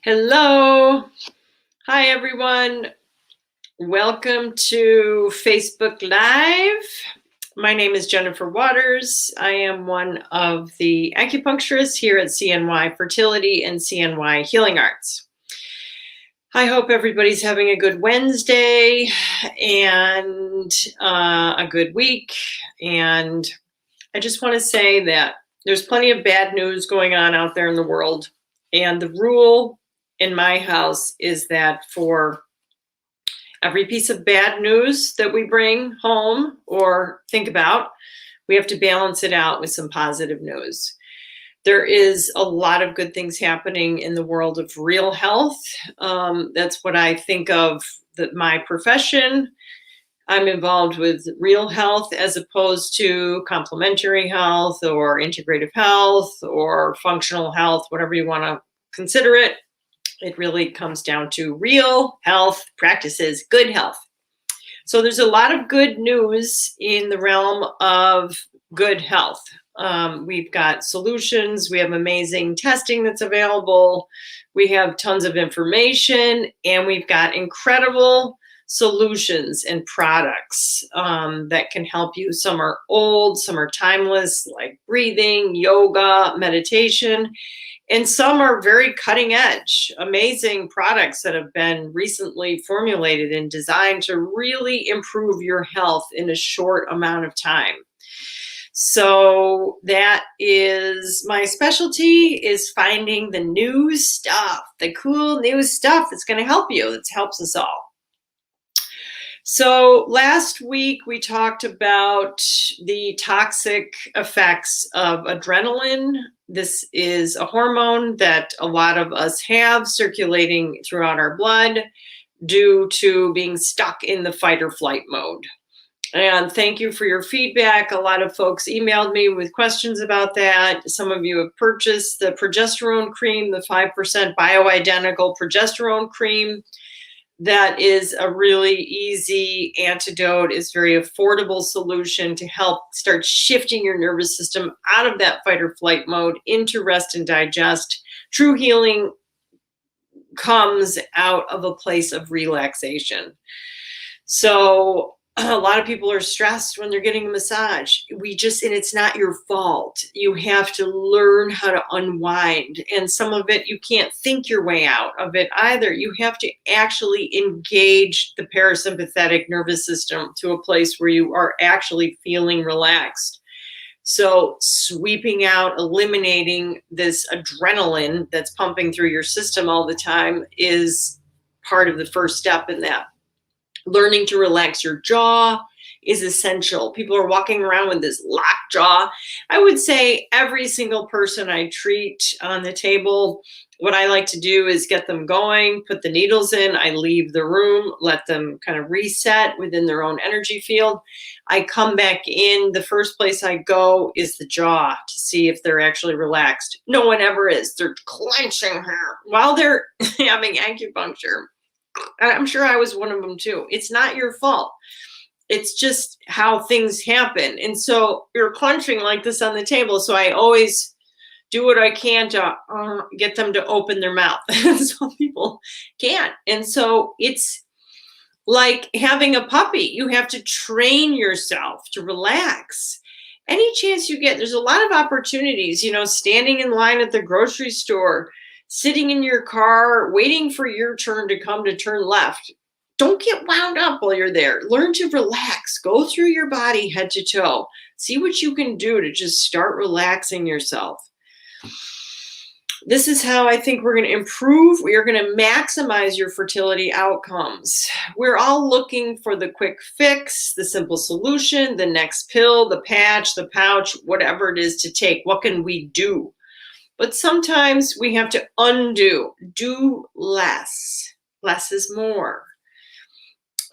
Hello. Hi, everyone. Welcome to Facebook Live. My name is Jennifer Waters. I am one of the acupuncturists here at CNY Fertility and CNY Healing Arts. I hope everybody's having a good Wednesday and a good week. And I just want to say that there's plenty of bad news going on out there in the world. And the rule in my house is that for every piece of bad news that we bring home or think about, we have to balance it out with some positive news. There is a lot of good things happening in the world of real health. That's what I think of my profession. I'm involved with real health as opposed to complementary health or integrative health or functional health, whatever you want to consider it. It really comes down to real health practices, good health. So there's a lot of good news in the realm of good health. We've got solutions. We have amazing testing that's available. We have tons of information, and we've got incredible solutions and products that can help you. Some are old, some are timeless, like breathing, yoga, meditation. And some are very cutting edge, amazing products that have been recently formulated and designed to really improve your health in a short amount of time. So that is my specialty, is finding the new stuff, the cool new stuff that's going to help you, that helps us all. So last week we talked about the toxic effects of adrenaline. This is a hormone that a lot of us have circulating throughout our blood due to being stuck in the fight or flight mode. And thank you for your feedback. A lot of folks emailed me with questions about that. Some of you have purchased the progesterone cream, the 5% bioidentical progesterone cream. That is a really easy antidote. It's a very affordable solution to help start shifting your nervous system out of that fight or flight mode into rest and digest. True healing comes out of a place of relaxation. So a lot of people are stressed when they're getting a massage. And it's not your fault. You have to learn how to unwind. And some of it, you can't think your way out of it either. You have to actually engage the parasympathetic nervous system to a place where you are actually feeling relaxed. So sweeping out, eliminating this adrenaline that's pumping through your system all the time is part of the first step in that. Learning to relax your jaw is essential. People are walking around with this locked jaw. I would say every single person I treat on the table, what I like to do is get them going, put the needles in, I leave the room, let them kind of reset within their own energy field. I come back in. The first place I go is the jaw to see if they're actually relaxed. No one ever is. They're clenching here while they're having acupuncture. I'm sure I was one of them too. It's not your fault. It's just how things happen. And so you're clenching like this on the table. So I always do what I can to get them to open their mouth. Some people can't. And so it's like having a puppy. You have to train yourself to relax. Any chance you get, there's a lot of opportunities, standing in line at the grocery store, sitting in your car, waiting for your turn to come to turn left. Don't get wound up while you're there. Learn to relax. Go through your body head to toe. See what you can do to just start relaxing yourself. This is how I think we're going to improve. We are going to maximize your fertility outcomes. We're all looking for the quick fix, the simple solution, the next pill, the patch, the pouch, whatever it is to take. What can we do? But sometimes we have to undo, do less. Less is more.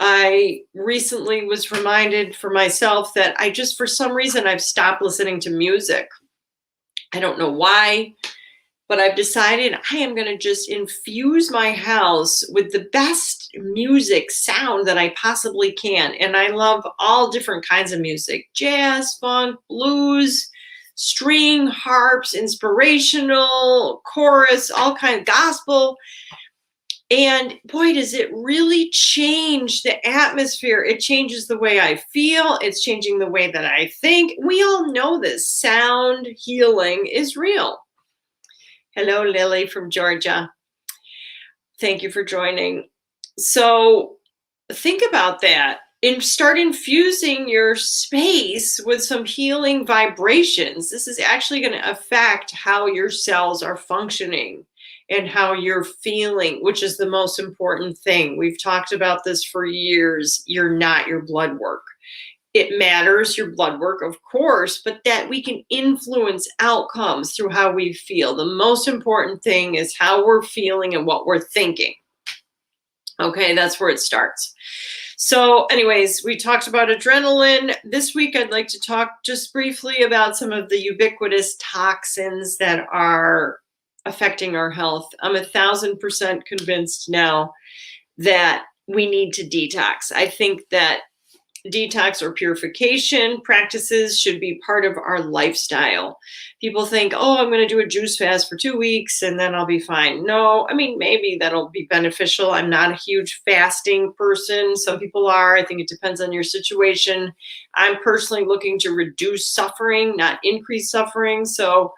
I recently was reminded for myself that for some reason, I've stopped listening to music. I don't know why, but I've decided I am going to just infuse my house with the best music sound that I possibly can. And I love all different kinds of music: jazz, funk, blues, string, harps, inspirational, chorus, all kinds of gospel. And boy, does it really change the atmosphere. It changes the way I feel. It's changing the way that I think. We all know this. Sound healing is real. Hello, Lily from Georgia. Thank you for joining. So think about that and start infusing your space with some healing vibrations. This is actually going to affect how your cells are functioning and how you're feeling, which is the most important thing. We've talked about this for years. You're not your blood work. It matters, your blood work, of course, but that we can influence outcomes through how we feel. The most important thing is how we're feeling and what we're thinking. Okay, that's where it starts. So anyways, we talked about adrenaline. This week, I'd like to talk just briefly about some of the ubiquitous toxins that are affecting our health. I'm 1,000% convinced now that we need to detox. I think that detox or purification practices should be part of our lifestyle. People think, oh, I'm going to do a juice fast for 2 weeks and then I'll be fine. No, I mean, maybe that'll be beneficial. I'm not a huge fasting person. Some people are. I think it depends on your situation. I'm personally looking to reduce suffering, not increase suffering. So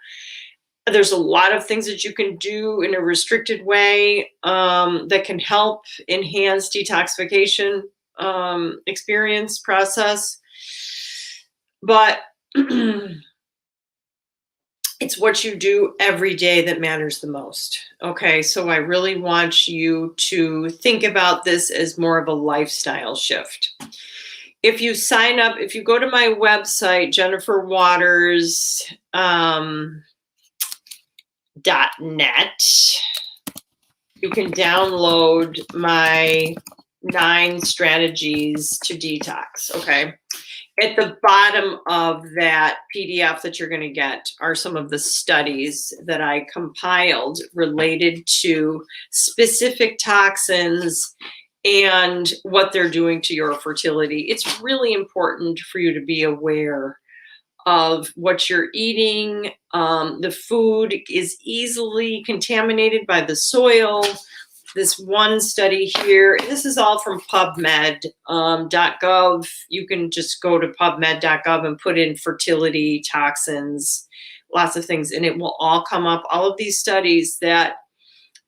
there's a lot of things that you can do in a restricted way that can help enhance detoxification experience process. But it's what you do every day that matters the most. Okay, so I really want you to think about this as more of a lifestyle shift. If you sign up, if you go to my website, jenniferwaters.net, you can download my 9 strategies to detox. Okay. At the bottom of that PDF that you're going to get are some of the studies that I compiled related to specific toxins and what they're doing to your fertility. It's really important for you to be aware of what you're eating. The food is easily contaminated by the soil. This one study here, this is all from PubMed.gov. You can just go to PubMed.gov and put in fertility toxins, lots of things, and it will all come up. All of these studies that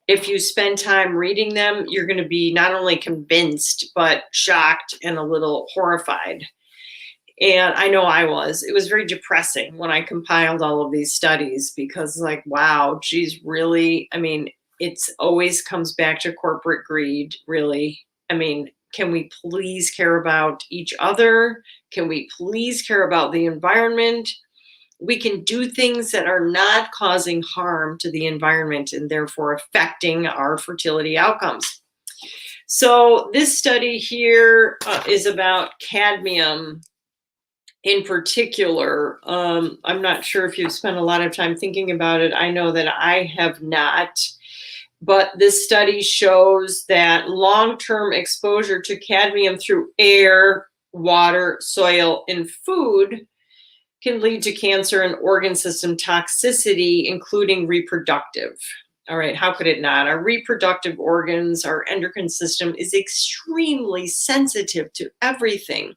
if you spend time reading them, you're going to be not only convinced, but shocked and a little horrified. And I know I was. It was very depressing when I compiled all of these studies because like, wow, geez, really? I mean, it's always comes back to corporate greed, really. I mean, can we please care about each other? Can we please care about the environment? We can do things that are not causing harm to the environment and therefore affecting our fertility outcomes. So this study here is about cadmium in particular. I'm not sure if you've spent a lot of time thinking about it. I know that I have not. But this study shows that long-term exposure to cadmium through air, water, soil, and food can lead to cancer and organ system toxicity, including reproductive. All right, how could it not? Our reproductive organs, our endocrine system is extremely sensitive to everything.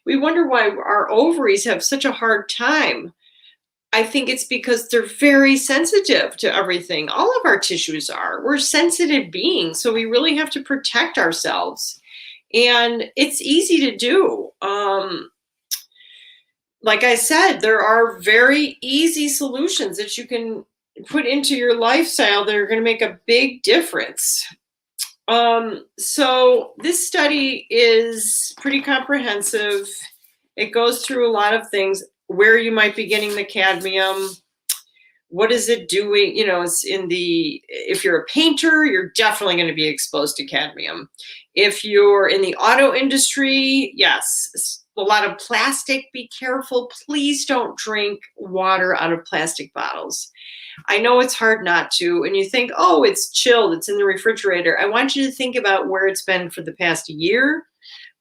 We wonder why our ovaries have such a hard time. I think it's because they're very sensitive to everything. All of our tissues are. We're sensitive beings, so we really have to protect ourselves. And it's easy to do. Like I said, there are very easy solutions that you can put into your lifestyle that are going to make a big difference. So this study is pretty comprehensive. It goes through a lot of things. Where you might be getting the cadmium, what is it doing? You know, it's if you're a painter, you're definitely going to be exposed to cadmium. If you're in the auto industry, yes, a lot of plastic, be careful. Please don't drink water out of plastic bottles. I know it's hard not to, and you think, oh, it's chilled, it's in the refrigerator. I want you to think about where it's been for the past year,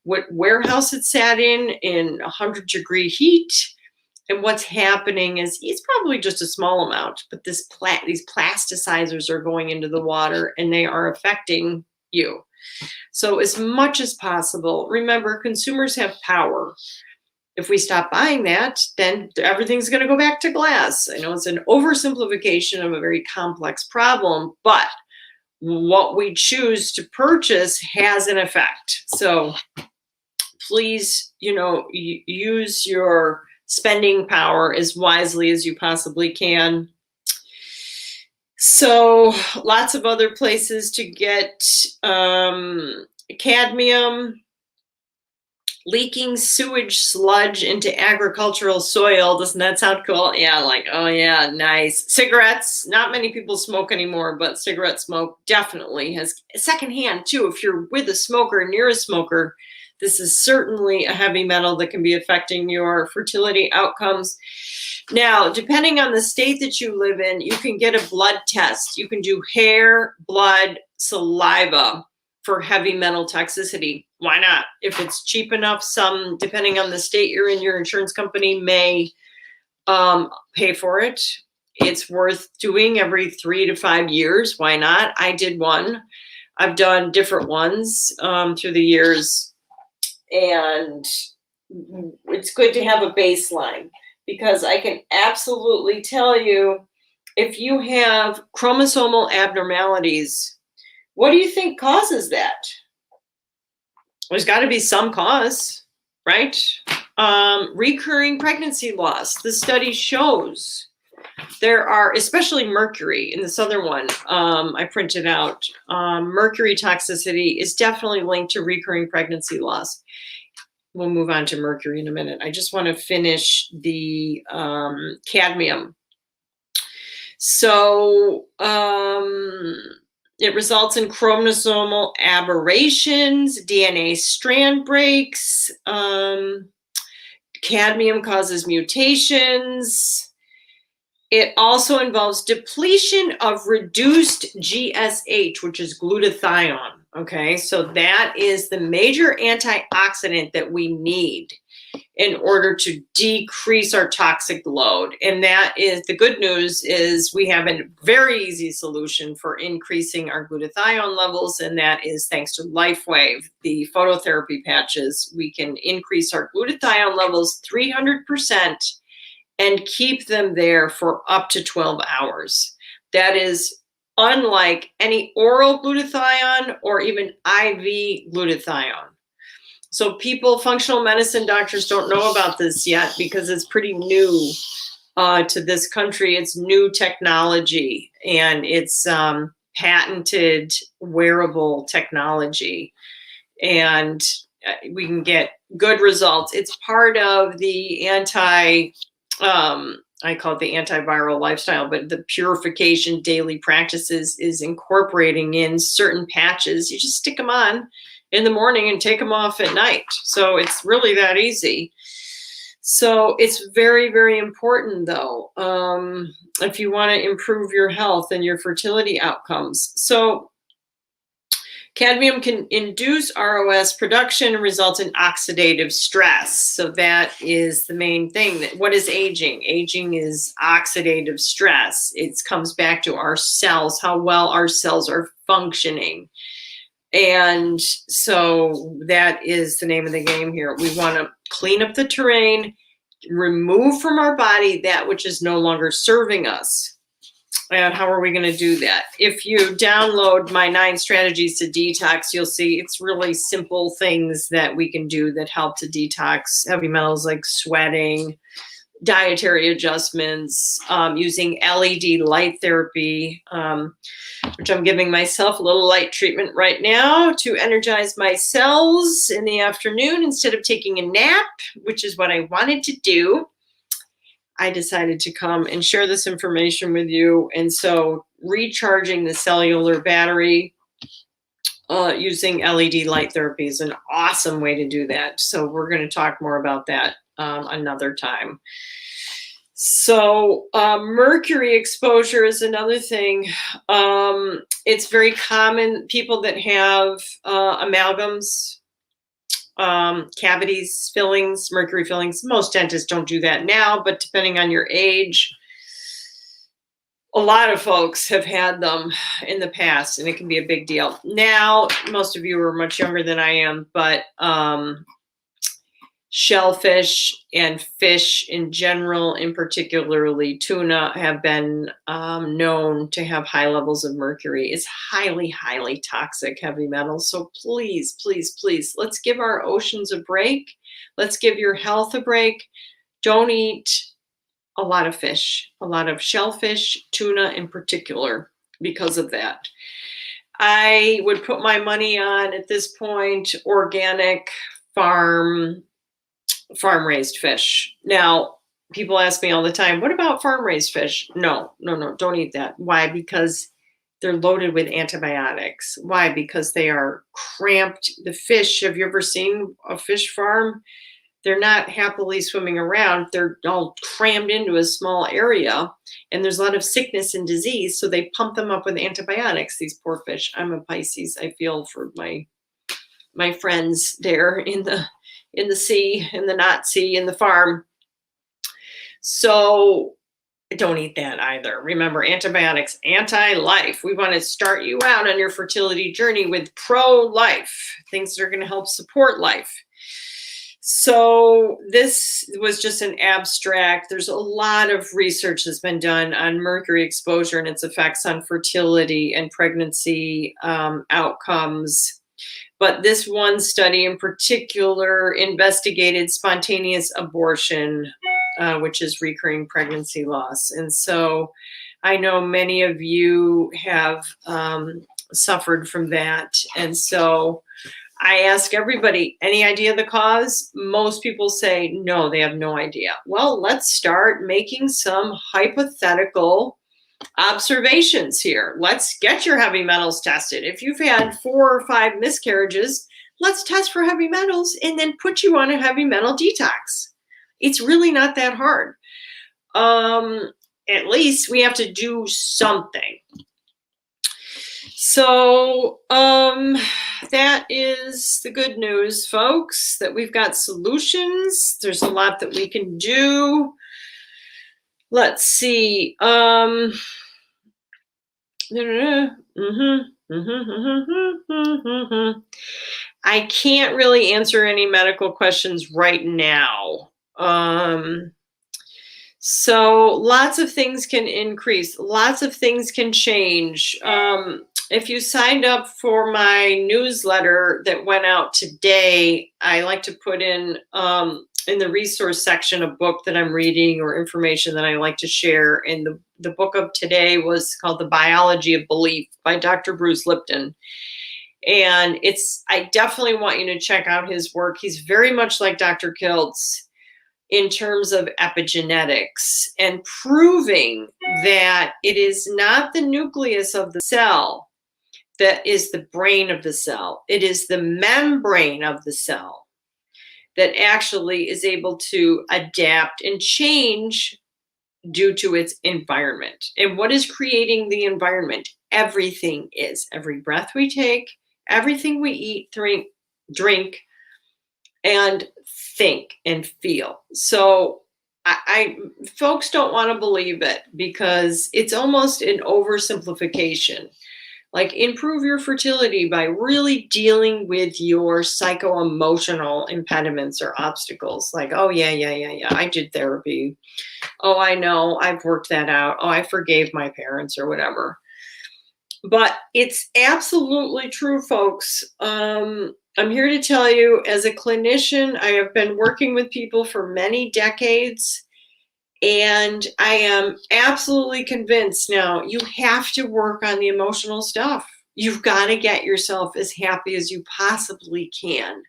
what warehouse it sat in 100-degree heat. And what's happening is it's probably just a small amount, but these plasticizers are going into the water and they are affecting you. So as much as possible, remember, consumers have power. If we stop buying that, then everything's going to go back to glass. I know it's an oversimplification of a very complex problem, but what we choose to purchase has an effect. So please, use your spending power as wisely as you possibly can. So lots of other places to get cadmium. Leaking sewage sludge into agricultural soil. Doesn't that sound cool? Yeah, like, oh yeah, nice. Cigarettes. Not many people smoke anymore, but cigarette smoke definitely has secondhand too. If you're with a smoker, near a smoker, this is certainly a heavy metal that can be affecting your fertility outcomes. Now, depending on the state that you live in, you can get a blood test. You can do hair, blood, saliva for heavy metal toxicity. Why not? If it's cheap enough, some, depending on the state you're in, your insurance company may pay for it. It's worth doing every 3 to 5 years. Why not? I did one. I've done different ones through the years. And it's good to have a baseline, because I can absolutely tell you, if you have chromosomal abnormalities, what do you think causes that? There's got to be some cause, right? Recurring pregnancy loss. The study shows there are, especially mercury in this other one I printed out, mercury toxicity is definitely linked to recurring pregnancy loss. We'll move on to mercury in a minute. I just want to finish the cadmium. So it results in chromosomal aberrations, DNA strand breaks. Cadmium causes mutations. It also involves depletion of reduced GSH, which is glutathione. Okay, so that is the major antioxidant that we need in order to decrease our toxic load. And that is, the good news is we have a very easy solution for increasing our glutathione levels, and that is thanks to LifeWave, the phototherapy patches. We can increase our glutathione levels 300% and keep them there for up to 12 hours. That is unlike any oral glutathione or even IV glutathione. So people, functional medicine doctors, don't know about this yet because it's pretty new to this country. It's new technology, and it's patented wearable technology, and we can get good results. It's part of the I call it the antiviral lifestyle, but the purification daily practices is incorporating in certain patches. You just stick them on in the morning and take them off at night. So it's really that easy. So it's very, very important though, if you want to improve your health and your fertility outcomes. So cadmium can induce ROS production and result in oxidative stress. So that is the main thing. What is aging? Aging is oxidative stress. It comes back to our cells, how well our cells are functioning. And so that is the name of the game here. We want to clean up the terrain, remove from our body that which is no longer serving us. And how are we going to do that? If you download my 9 strategies to detox, you'll see it's really simple things that we can do that help to detox heavy metals, like sweating, dietary adjustments, using LED light therapy, which I'm giving myself a little light treatment right now to energize my cells in the afternoon instead of taking a nap, which is what I wanted to do. I decided to come and share this information with you. And so recharging the cellular battery using LED light therapy is an awesome way to do that. So we're going to talk more about that another time. So mercury exposure is another thing. It's very common, people that have amalgams, cavities, fillings, mercury fillings. Most dentists don't do that now, but depending on your age, a lot of folks have had them in the past, and it can be a big deal. Now, most of you are much younger than I am, but shellfish and fish in general, in particularly tuna, have been known to have high levels of mercury. It's highly, highly toxic heavy metal. So please, please, please, let's give our oceans a break. Let's give your health a break. Don't eat a lot of fish, a lot of shellfish, tuna in particular, because of that. I would put my money on, at this point, organic farm-raised fish. Now, people ask me all the time, what about farm-raised fish? No, don't eat that. Why? Because they're loaded with antibiotics. Why? Because they are cramped. The fish, have you ever seen a fish farm? They're not happily swimming around. They're all crammed into a small area, and there's a lot of sickness and disease, so they pump them up with antibiotics, these poor fish. I'm a Pisces. I feel for my friends there in the sea, in the not sea, in the farm. So don't eat that either. Remember, antibiotics, anti-life. We want to start you out on your fertility journey with pro-life, things that are going to help support life. So this was just an abstract. There's a lot of research that's been done on mercury exposure and its effects on fertility and pregnancy outcomes. But this one study in particular investigated spontaneous abortion, which is recurring pregnancy loss. And so I know many of you have suffered from that. And so I ask everybody, any idea the cause? Most people say no, they have no idea. Well, let's start making some hypothetical observations here. Let's get your heavy metals tested. If you've had 4 or 5 miscarriages, let's test for heavy metals and then put you on a heavy metal detox. It's really not that hard. At least we have to do something. So that is the good news, folks, that we've got solutions. There's a lot that we can do. Let's see. I can't really answer any medical questions right now. So lots of things can increase. Lots of things can change. If you signed up for my newsletter that went out today, I like to put in the resource section a book that I'm reading or information that I like to share. And the book of today was called The Biology of Belief by Dr. Bruce Lipton. And I definitely want you to check out his work. He's very much like Dr. Kiltz in terms of epigenetics and proving that it is not the nucleus of the cell that is the brain of the cell. It is the membrane of the cell that actually is able to adapt and change due to its environment. And what is creating the environment? Everything is. Every breath we take, everything we eat, drink, and think and feel. So folks don't want to believe it because it's almost an oversimplification. Like, improve your fertility by really dealing with your psycho-emotional impediments or obstacles. Like, oh, yeah, I did therapy. Oh, I know, I've worked that out. Oh, I forgave my parents or whatever. But it's absolutely true, folks. I'm here to tell you, as a clinician, I have been working with people for many decades. And I am absolutely convinced now you have to work on the emotional stuff. You've got to get yourself as happy as you possibly can.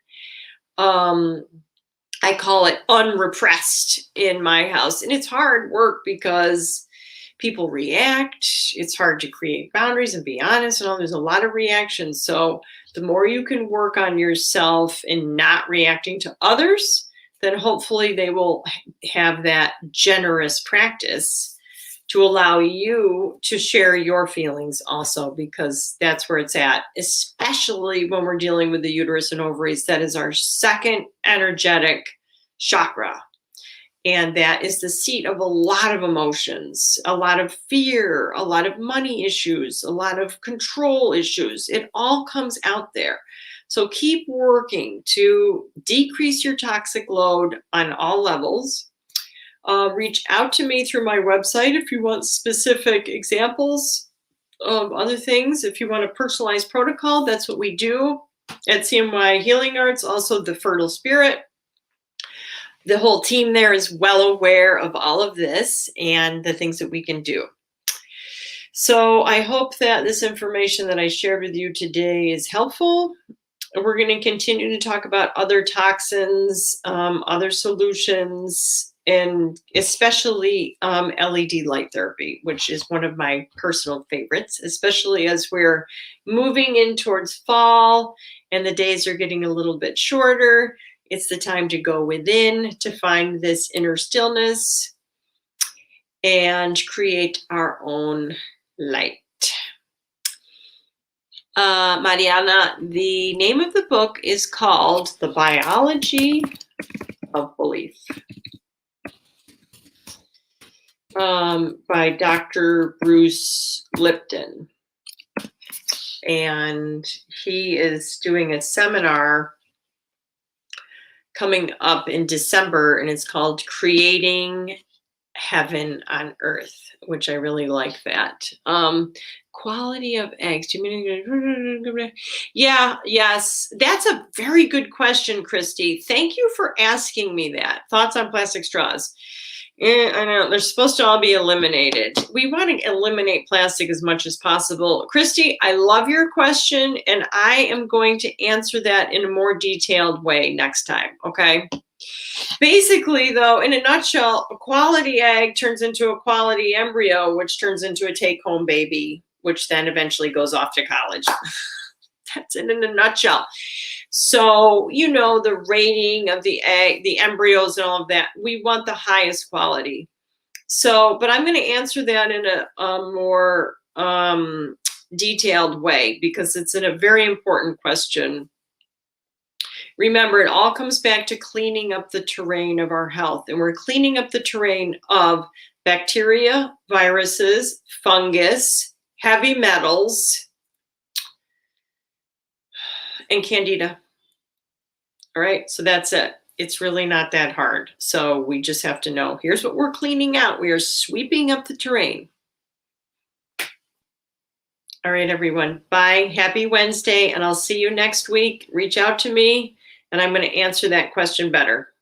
I call it unrepressed in my house. And it's hard work because people react. It's hard to create boundaries and be honest. And there's a lot of reactions. So the more you can work on yourself and not reacting to others, then hopefully they will have that generous practice to allow you to share your feelings also, because that's where it's at, especially when we're dealing with the uterus and ovaries. That is our second energetic chakra. And that is the seat of a lot of emotions, a lot of fear, a lot of money issues, a lot of control issues. It all comes out there. So keep working to decrease your toxic load on all levels. Reach out to me through my website if you want specific examples of other things. If you want a personalized protocol, that's what we do at CMY Healing Arts. Also, the Fertile Spirit. The whole team there is well aware of all of this and the things that we can do. So I hope that this information that I shared with you today is helpful. We're going to continue to talk about other toxins, other solutions, and especially LED light therapy, which is one of my personal favorites, especially as we're moving in towards fall and the days are getting a little bit shorter. It's the time to go within to find this inner stillness and create our own light. Mariana, the name of the book is called The Biology of Belief, by Dr. Bruce Lipton. And he is doing a seminar coming up in December, and it's called Creating Heaven on Earth, which I really like that. Quality of eggs. Do you mean? Yeah, yes. That's a very good question, Christy. Thank you for asking me that. Thoughts on plastic straws? I know they're supposed to all be eliminated. We want to eliminate plastic as much as possible. Christy, I love your question, and I am going to answer that in a more detailed way next time, okay? Basically, though, in a nutshell, a quality egg turns into a quality embryo, which turns into a take-home baby, which then eventually goes off to college. That's it in a nutshell. So, you know, the rating of the egg, the embryos and all of that, we want the highest quality. So, but I'm going to answer that in a more detailed way, because it's a very important question. Remember, it all comes back to cleaning up the terrain of our health. And we're cleaning up the terrain of bacteria, viruses, fungus, heavy metals, and candida. All right, so that's it. It's really not that hard. So we just have to know, here's what we're cleaning out. We are sweeping up the terrain. All right, everyone. Bye. Happy Wednesday, and I'll see you next week. Reach out to me, and I'm going to answer that question better.